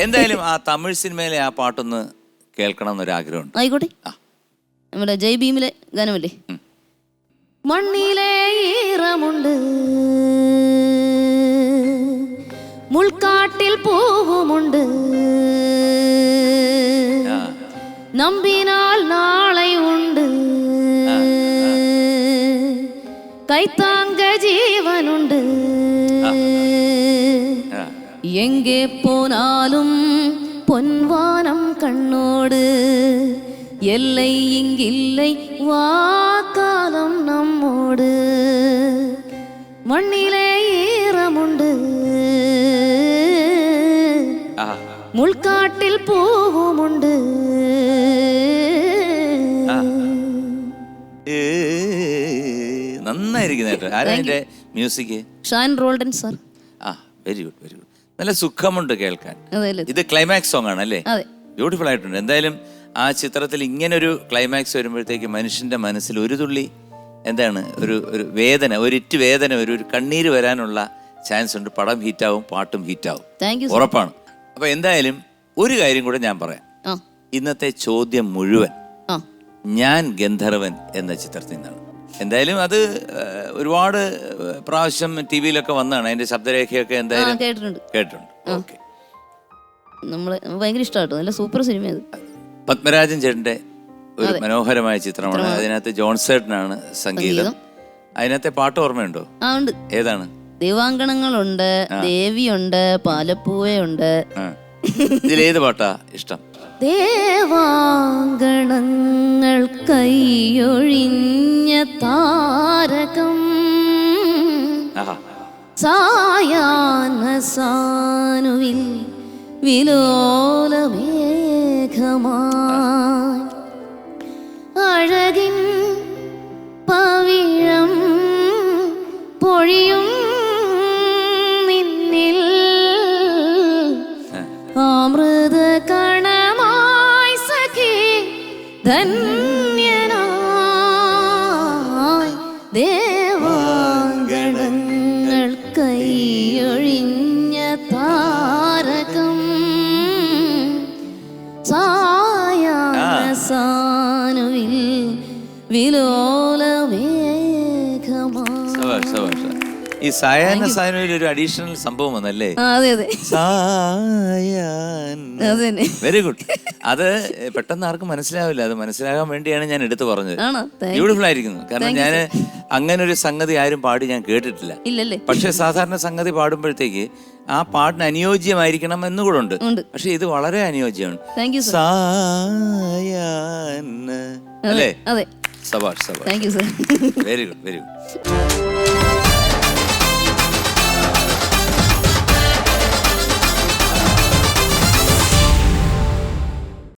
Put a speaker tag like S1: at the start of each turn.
S1: എന്തായാലും ആ തമിഴ് സിനിമയിലെ ആ പാട്ടൊന്ന് കേൾക്കണം എന്നൊരാഗ്രഹമുണ്ട്.
S2: ആയിക്കോട്ടെ. നമ്മുടെ ജയ് ഭീമിലെ ഗാനമല്ലേ? മണ്ണിലെ ഈറമുണ്ട്, മുൾക്കാട്ടിൽ പൂവുമുണ്ട്, നമ്പിനാൽ നാളെയുണ്ട്, കൈത്താങ്ക ജീവനുണ്ട്, എங்கே போனாலும் பொன்வானம் கண்ணோடு, எல்லை இங்கில்லை வாக்காலம் நம்மோடு, மண்ணிலே ஈரமுண்டு, മുൾക്കാട്ടിൽ പൂവുമുണ്ട്.
S1: നന്നായിരിക്കുന്നു. ആരാ മ്യൂസിക്?
S2: ഷാൻ റോൾഡൻ സാർ.
S1: ആ, വെരി ഗുഡ്, വെരി ഗുഡ്. നല്ല സുഖമുണ്ട് കേൾക്കാൻ. ഇത് ക്ലൈമാക്സ് സോങ് ആണ് അല്ലേ? ബ്യൂട്ടിഫുൾ ആയിട്ടുണ്ട്. എന്തായാലും ആ ചിത്രത്തിൽ ഇങ്ങനൊരു ക്ലൈമാക്സ് വരുമ്പോഴത്തേക്ക് മനുഷ്യന്റെ മനസ്സിൽ ഒരു തുള്ളി എന്താണ് ഒരു വേദന, ഒരിറ്റ് വേദന, ഒരു കണ്ണീര് വരാനുള്ള ചാൻസ് ഉണ്ട്. പടം ഹിറ്റാവും, പാട്ടും ഹിറ്റാവും, ഉറപ്പാണ്. അപ്പൊ എന്തായാലും ഒരു കാര്യം കൂടെ ഞാൻ പറയാം. ഇന്നത്തെ ചോദ്യം മുഴുവൻ ഞാൻ ഗന്ധർവൻ എന്ന ചിത്രത്തിൽ നിന്നാണ്. എന്തായാലും അത് ഒരുപാട് പ്രാവശ്യം ടി വിയിലൊക്കെ വന്നതാണ്. അതിന്റെ ശബ്ദരേഖയൊക്കെ എന്തായാലും കേട്ടിട്ടുണ്ട്. ഓക്കെ,
S2: നമ്മള് ഭയങ്കര ഇഷ്ടമാട്ടോ. നല്ല സൂപ്പർ സിനിമ.
S1: പത്മരാജൻ ചേട്ടന്റെ ഒരു മനോഹരമായ ചിത്രമാണ്. അതിനകത്ത് ജോൺസേട്ടനാണ് സംഗീതം. അതിനകത്തെ പാട്ട് ഓർമ്മയുണ്ടോ?
S2: ഉണ്ട്.
S1: ഏതാണ്?
S2: ദേവാങ്കണങ്ങളുണ്ട്, ദേവിയുണ്ട്, പാലപ്പൂവയുണ്ട്.
S1: ഇതിലേത് പാട്ടാ ഇഷ്ടം?
S2: ദേവാങ്കണങ്ങൾ കൈയൊഴിഞ്ഞ താരകം, സായാഹ്ന സാനുവിൽ വിലോലമേഘമായി, അഴകിൻ പവിഴം പൊഴിയും നിന്നിൽ, അമൃത കണമായി സഖി ധന്യനായി, ദേവാങ്കണങ്ങൾ കൈയൊഴിഞ്ഞ താരകം, സായാഹ്ന സാനുവിൽ വിലോലമേഘമായി.
S1: ഈ സായാഹ്ന സാനുവിൽ ഒരു അഡീഷണൽ സംഭവം വന്നല്ലേ? Very good. അത് പെട്ടെന്ന് ആർക്കും മനസ്സിലാവില്ല. അത് മനസ്സിലാകാൻ വേണ്ടിയാണ് ഞാൻ എടുത്തു പറഞ്ഞത്. ബ്യൂട്ടിഫുൾ ആയിരിക്കുന്നു. കാരണം ഞാൻ അങ്ങനെ ഒരു സംഗതി ആരും പാടി ഞാൻ കേട്ടിട്ടില്ല. പക്ഷെ സാധാരണ സംഗതി പാടുമ്പോഴത്തേക്ക് ആ പാട്ടിന് അനുയോജ്യമായിരിക്കണം എന്നുകൂടെ ഉണ്ട്. പക്ഷെ ഇത് വളരെ അനുയോജ്യമാണ്. സായാഹ്ന അല്ലേ? സബാഷ്, സബാഷ്.
S2: Very
S1: good, very good.